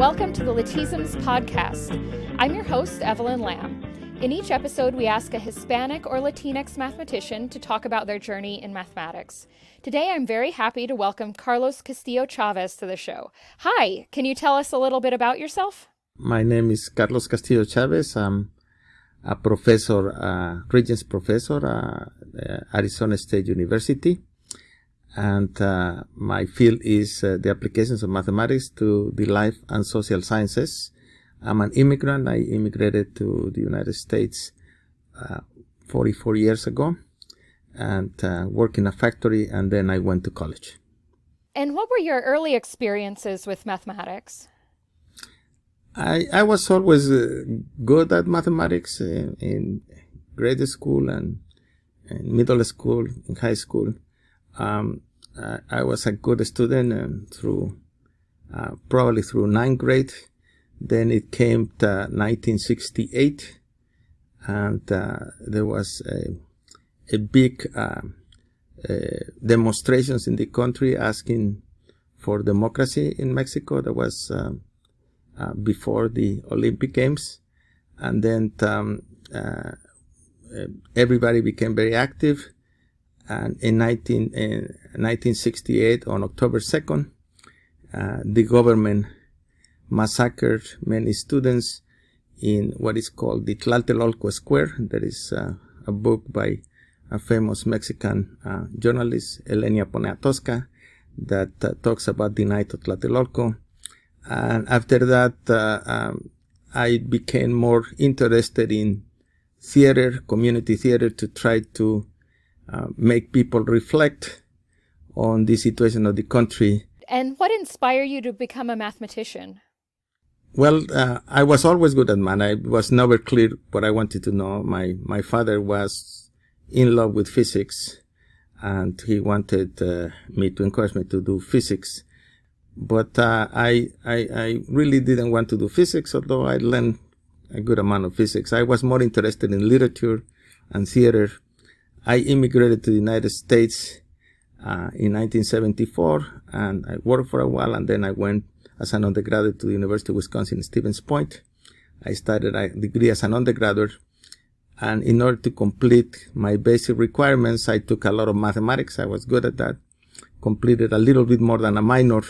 Welcome to the Lathisms podcast. I'm your host, Evelyn Lamb. In each episode, we ask a Hispanic or Latinx mathematician to talk about their journey in mathematics. Today, I'm very happy to welcome Carlos Castillo-Chavez to the show. Hi, can you tell us a little bit about yourself? My name is Carlos Castillo-Chavez. I'm a professor, Regents professor at Arizona State University. And my field is the applications of mathematics to the life and social sciences. I'm an immigrant. I immigrated to the United States 44 years ago and worked in a factory, and then I went to college. And what were your early experiences with mathematics? I was always good at mathematics in grade school and in middle school, in high school. I was a good student probably through ninth grade. Then it came to 1968, and there was a big demonstrations in the country asking for democracy in Mexico. That was before the Olympic Games, and then everybody became very active. And in 1968, on October 2nd, the government massacred many students in what is called the Tlatelolco Square. There is a book by a famous Mexican journalist, Elenia Poniatowska, that talks about the night of Tlatelolco. And after that, I became more interested in theater, community theater, to try to make people reflect on the situation of the country. And what inspired you to become a mathematician? Well, I was always good at math. I was never clear what I wanted to know. My father was in love with physics, and he wanted me to encourage me to do physics. But I really didn't want to do physics, although I learned a good amount of physics. I was more interested in literature and theater. I immigrated to the United States in 1974, and I worked for a while, and then I went as an undergraduate to the University of Wisconsin-Stevens Point. I started a degree as an undergraduate, and in order to complete my basic requirements, I took a lot of mathematics. I was good at that, completed a little bit more than a minor,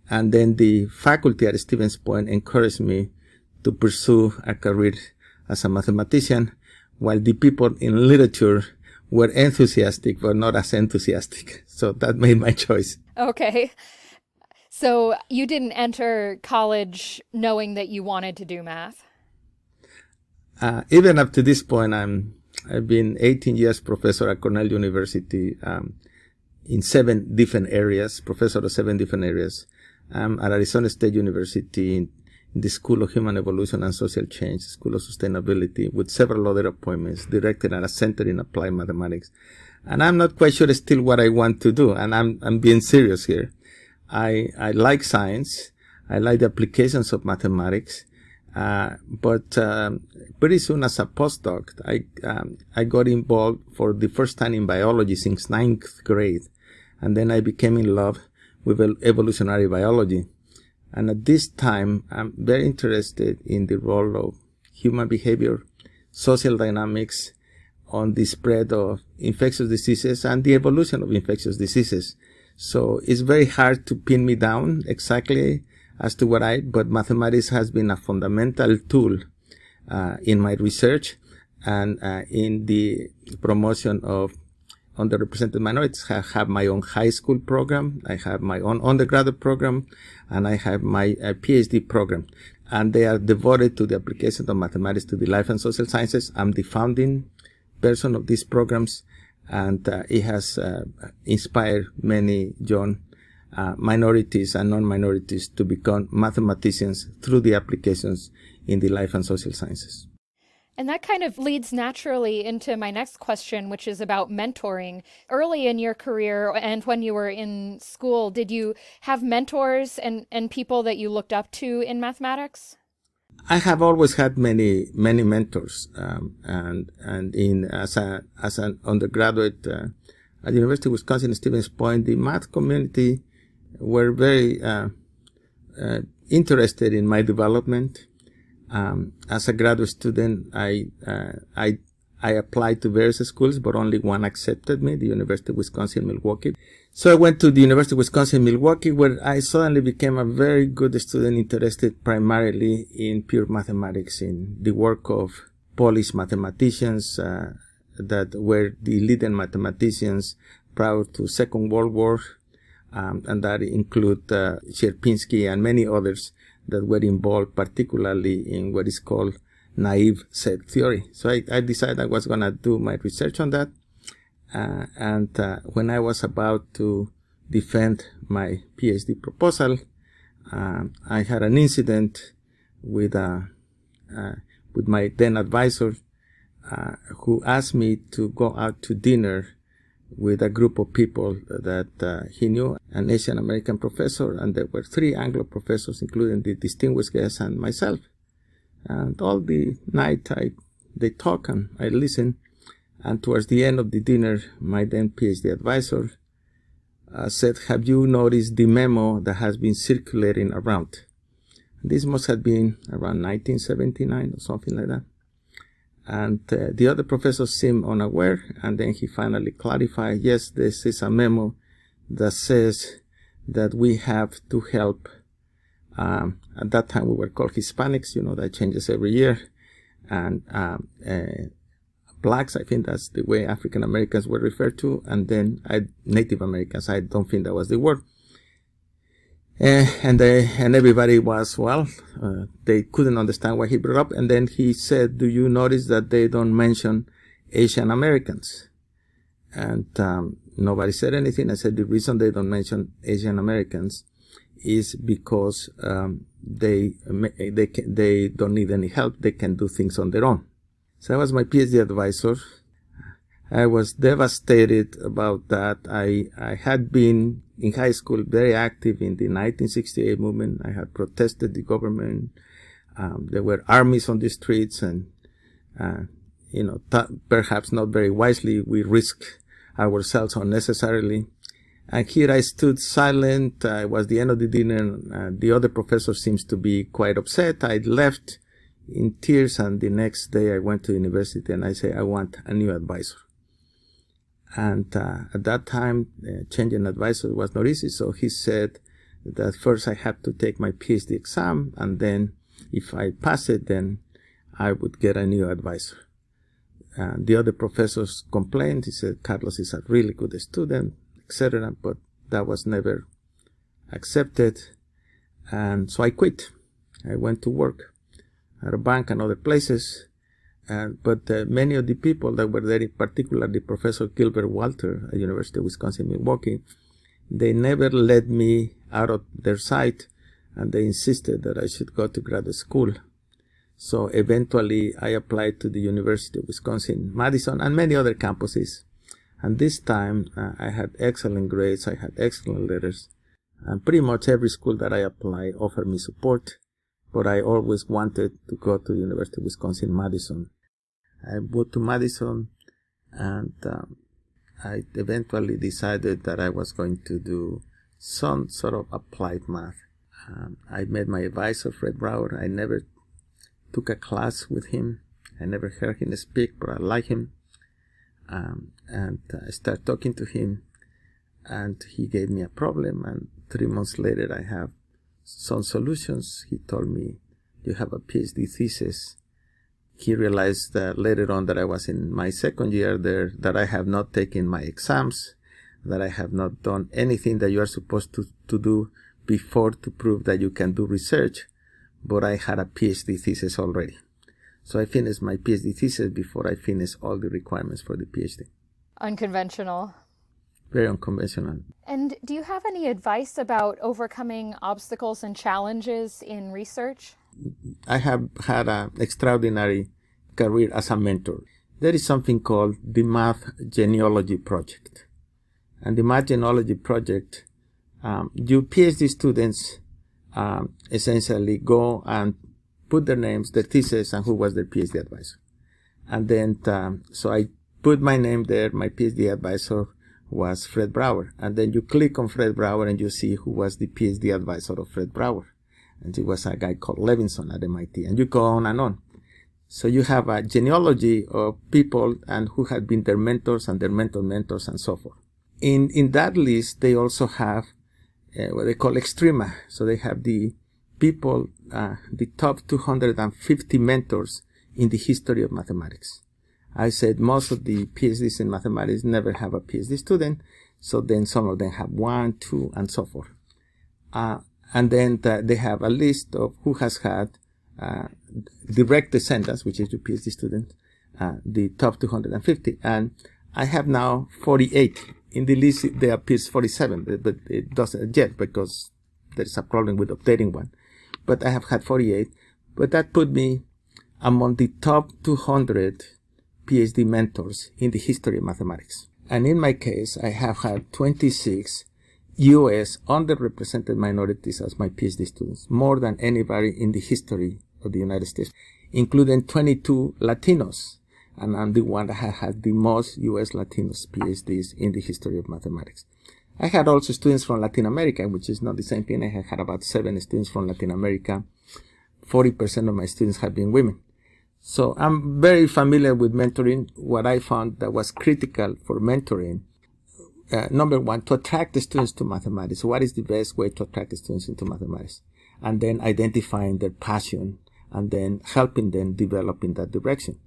and then the faculty at Stevens Point encouraged me to pursue a career as a mathematician, while the people in literature were enthusiastic, but not as enthusiastic. So that made my choice. Okay. So you didn't enter college knowing that you wanted to do math? Even up to this point, I've been 18 years professor at Cornell University in 7 different areas, professor of 7 different areas. I'm at Arizona State University in the School of Human Evolution and Social Change, School of Sustainability, with several other appointments, directed at a center in applied mathematics. And I'm not quite sure still what I want to do, and I'm being serious here. I like science. I like the applications of mathematics. But pretty soon as a postdoc, I got involved for the first time in biology since 9th grade. And then I became in love with evolutionary biology. And at this time, I'm very interested in the role of human behavior, social dynamics on the spread of infectious diseases and the evolution of infectious diseases. So it's very hard to pin me down exactly as to but mathematics has been a fundamental tool in my research and in the promotion of underrepresented minorities. I have my own high school program, I have my own undergraduate program, and I have my PhD program. And they are devoted to the application of mathematics to the life and social sciences. I'm the founding person of these programs, and it has inspired many young minorities and non-minorities to become mathematicians through the applications in the life and social sciences. And that kind of leads naturally into my next question, which is about mentoring. Early in your career and when you were in school, did you have mentors and people that you looked up to in mathematics? I have always had many mentors, and as an undergraduate at the University of Wisconsin-Stevens Point, the math community were very interested in my development. As a graduate student, I applied to various schools, but only one accepted me, the University of Wisconsin-Milwaukee. So I went to the University of Wisconsin-Milwaukee, where I suddenly became a very good student interested primarily in pure mathematics, in the work of Polish mathematicians that were the leading mathematicians prior to Second World War, and that include Sierpinski and many others that were involved particularly in what is called naive set theory. So I decided I was going to do my research on that. And when I was about to defend my PhD proposal, I had an incident with my then advisor, who asked me to go out to dinner with a group of people that he knew, an Asian American professor, and there were 3 Anglo professors, including the distinguished guest and myself. And all the night they talk and I listen. And towards the end of the dinner, my then PhD advisor said, "Have you noticed the memo that has been circulating around?" This must have been around 1979 or something like that. And the other professors seemed unaware, and then he finally clarified, yes, this is a memo that says that we have to help, at that time we were called Hispanics, that changes every year, and blacks, I think that's the way African Americans were referred to, and then Native Americans, I don't think that was the word. And everybody was, they couldn't understand what he brought up. And then he said, "Do you notice that they don't mention Asian Americans?" And nobody said anything. I said, the reason they don't mention Asian Americans is because they don't need any help. They can do things on their own. So that was my PhD advisor. I was devastated about that. I had been in high school very active in the 1968 movement. I had protested the government. There were armies on the streets, and perhaps not very wisely, we risked ourselves unnecessarily. And here I stood silent. It was the end of the dinner. The other professor seems to be quite upset. I left in tears, and the next day I went to university and I said, I want a new advisor. And at that time, changing advisor was not easy. So he said that first I had to take my PhD exam, and then if I pass it, then I would get a new advisor. And the other professors complained. He said, Carlos is a really good student, etc. But that was never accepted. And so I quit. I went to work at a bank and other places. But many of the people that were there, particularly Professor Gilbert Walter at University of Wisconsin-Milwaukee, they never let me out of their sight, and they insisted that I should go to graduate school. So eventually I applied to the University of Wisconsin-Madison and many other campuses. And this time I had excellent grades, I had excellent letters, and pretty much every school that I applied offered me support. But I always wanted to go to the University of Wisconsin-Madison. I moved to Madison, and I eventually decided that I was going to do some sort of applied math. I met my advisor, Fred Brower. I never took a class with him. I never heard him speak, but I like him. And I started talking to him, and he gave me a problem, and 3 months later I have some solutions. He told me, you have a PhD thesis. He realized that later on that I was in my second year there, that I have not taken my exams, that I have not done anything that you are supposed to do before to prove that you can do research, but I had a PhD thesis already. So I finished my PhD thesis before I finished all the requirements for the PhD. Unconventional. Very unconventional. And do you have any advice about overcoming obstacles and challenges in research? I have had an extraordinary career as a mentor. There is something called the Math Genealogy Project. And the Math Genealogy Project, you PhD students essentially go and put their names, their thesis, and who was their PhD advisor. And then, so I put my name there. My PhD advisor was Fred Brower. And then you click on Fred Brower and you see who was the PhD advisor of Fred Brower. and it was a guy called Levinson at MIT, and you go on and on. So you have a genealogy of people and who had been their mentors and their mentors and so forth. In that list, they also have what they call extrema. So they have the people, the top 250 mentors in the history of mathematics. I said most of the PhDs in mathematics never have a PhD student, so then some of them have 1, 2, and so forth. And then they have a list of who has had direct descendants, which is the PhD student, the top 250. And I have now 48. In the list, there appears 47, but it doesn't yet because there is a problem with updating one. But I have had 48. But that put me among the top 200 PhD mentors in the history of mathematics. And in my case, I have had 26 U.S. underrepresented minorities as my PhD students, more than anybody in the history of the United States, including 22 Latinos. And I'm the one that has had the most U.S. Latinos PhDs in the history of mathematics. I had also students from Latin America, which is not the same thing. I had about 7 students from Latin America. 40% of my students have been women. So I'm very familiar with mentoring. What I found that was critical for mentoring, number one, to attract the students to mathematics. What is the best way to attract the students into mathematics? And then identifying their passion and then helping them develop in that direction.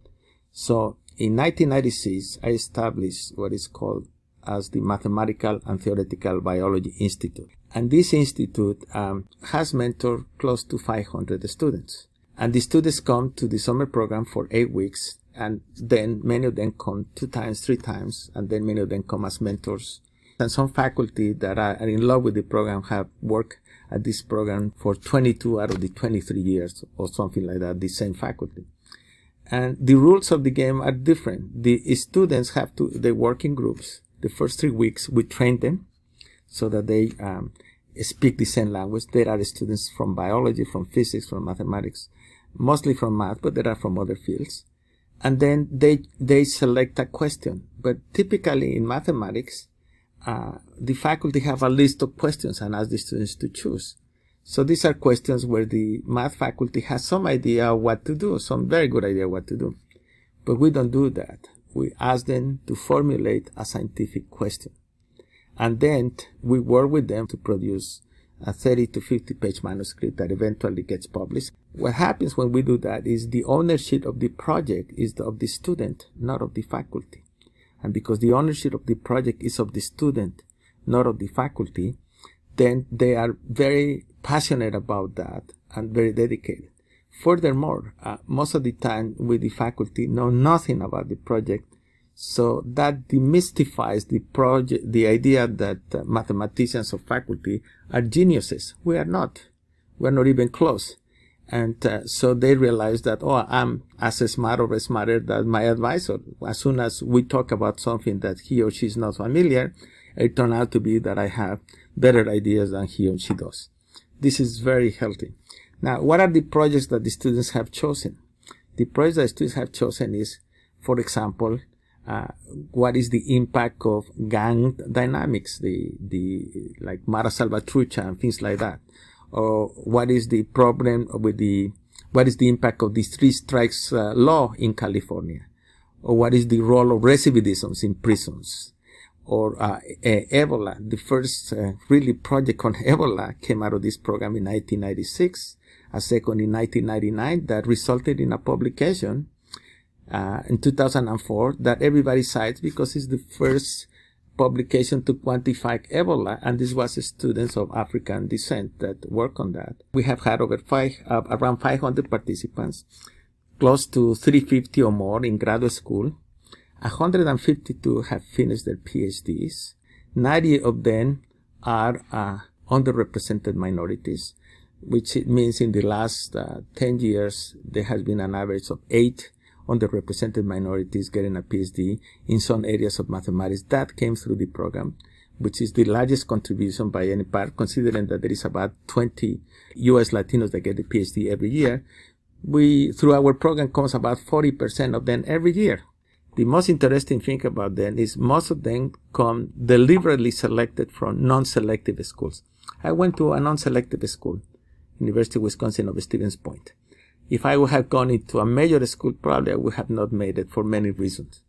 So in 1996, I established what is called as the Mathematical and Theoretical Biology Institute. And this institute has mentored close to 500 students. And the students come to the summer program for 8 weeks, and then many of them come 2 times, 3 times, and then many of them come as mentors. And some faculty that are in love with the program have worked at this program for 22 out of the 23 years or something like that, the same faculty. And the rules of the game are different. The students they work in groups. The first 3 weeks, we train them so that they speak the same language. There are students from biology, from physics, from mathematics, mostly from math, but there are from other fields. And then they select a question. But typically in mathematics, the faculty have a list of questions and ask the students to choose. So these are questions where the math faculty has some idea what to do, some very good idea what to do. But we don't do that. We ask them to formulate a scientific question. And then we work with them to produce a 30 to 50 page manuscript that eventually gets published. What happens when we do that is the ownership of the project is of the student, not of the faculty. And because the ownership of the project is of the student, not of the faculty, then they are very passionate about that and very dedicated. Furthermore, most of the time with the faculty know nothing about the project, so that demystifies the project, the idea that mathematicians or faculty are geniuses. We are not. We're not even close. And so they realize that, I'm as smart or smarter than my advisor. As soon as we talk about something that he or she is not familiar, it turns out to be that I have better ideas than he or she does. This is very healthy. Now, what are the projects that the students have chosen? The projects that students have chosen is, for example, what is the impact of gang dynamics, like Mara Salvatrucha and things like that? Or what is the problem with what is the impact of the 3 strikes law in California? Or what is the role of recidivisms in prisons? Or Ebola. The first really project on Ebola came out of this program in 1996, a second in 1999 that resulted in a publication in 2004 that everybody cites because it's the first publication to quantify Ebola, and this was students of African descent that work on that. We have had around 500 participants, close to 350 or more in graduate school. 152 have finished their PhDs. 90 of them are underrepresented minorities, which means in the last 10 years, there has been an average of 8 underrepresented minorities getting a PhD in some areas of mathematics. That came through the program, which is the largest contribution by any part, considering that there is about 20 U.S. Latinos that get a PhD every year. Through our program, comes about 40% of them every year. The most interesting thing about them is most of them come deliberately selected from non-selective schools. I went to a non-selective school University of Wisconsin of Stevens Point. If I would have gone into a major school, probably I would have not made it for many reasons.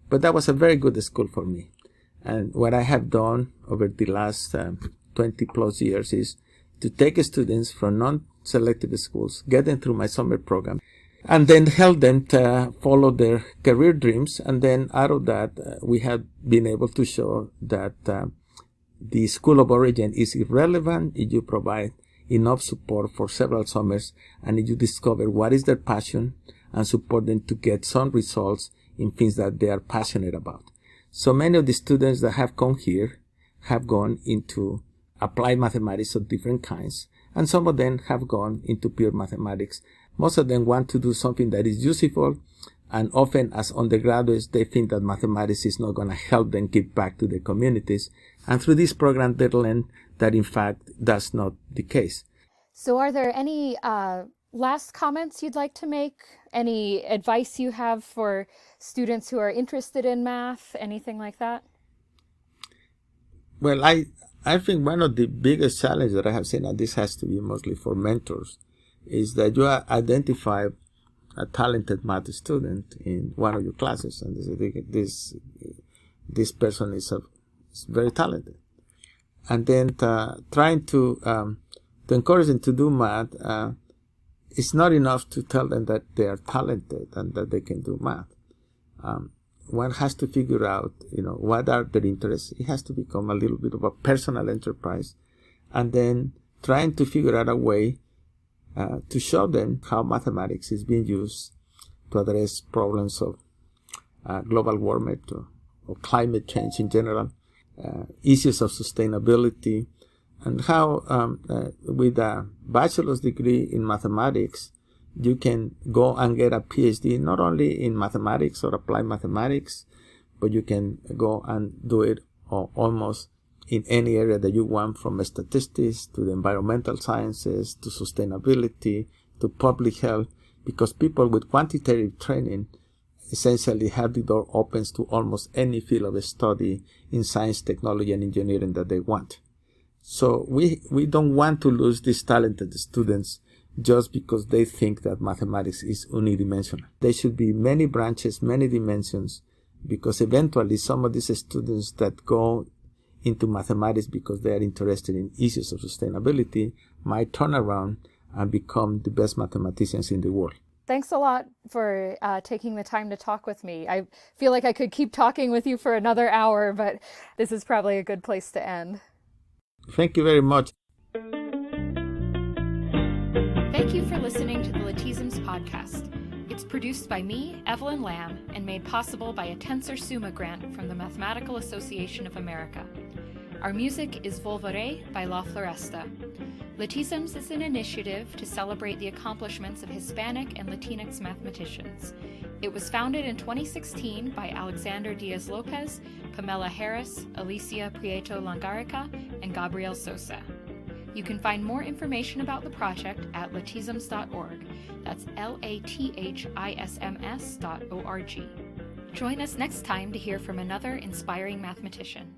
But that was a very good school for me. And what I have done over the last 20 plus years is to take students from non-selective schools, get them through my summer program, and then help them to follow their career dreams. And then out of that, we have been able to show that the school of origin is irrelevant if you provide enough support for several summers and if you discover what is their passion and support them to get some results in things that they are passionate about. So many of the students that have come here have gone into applied mathematics of different kinds, and some of them have gone into pure mathematics. Most of them want to do something that is useful, and often as undergraduates, they think that mathematics is not going to help them give back to their communities. And through this program, they learn that, in fact, that's not the case. So are there any last comments you'd like to make? Any advice you have for students who are interested in math? Anything like that? Well, I think one of the biggest challenges that I have seen, and this has to be mostly for mentors, is that you identify a talented math student in one of your classes, and this person is very talented, and then trying to encourage them to do math. It's not enough to tell them that they are talented and that they can do math. One has to figure out, what are their interests. It has to become a little bit of a personal enterprise, and then trying to figure out a way to show them how mathematics is being used to address problems of global warming or climate change in general, issues of sustainability, and how with a bachelor's degree in mathematics, you can go and get a PhD not only in mathematics or applied mathematics, but you can go and do it almost in any area that you want, from statistics to the environmental sciences to sustainability to public health, because people with quantitative training essentially have the door opens to almost any field of study in science, technology, and engineering that they want. So we don't want to lose these talented students just because they think that mathematics is unidimensional. There should be many branches, many dimensions, because eventually some of these students that go into mathematics because they are interested in issues of sustainability might turn around and become the best mathematicians in the world. Thanks a lot for taking the time to talk with me. I feel like I could keep talking with you for another hour, but this is probably a good place to end. Thank you very much. Thank you for listening to the Lathisms podcast. It's produced by me, Evelyn Lamb, and made possible by a Tensor Summa grant from the Mathematical Association of America. Our music is Volvere by La Floresta. Lathisms is an initiative to celebrate the accomplishments of Hispanic and Latinx mathematicians. It was founded in 2016 by Alexander Diaz-Lopez, Pamela Harris, Alicia Prieto Langarica, and Gabriel Sosa. You can find more information about the project at lathisms.org. That's LATHISMS.org. Join us next time to hear from another inspiring mathematician.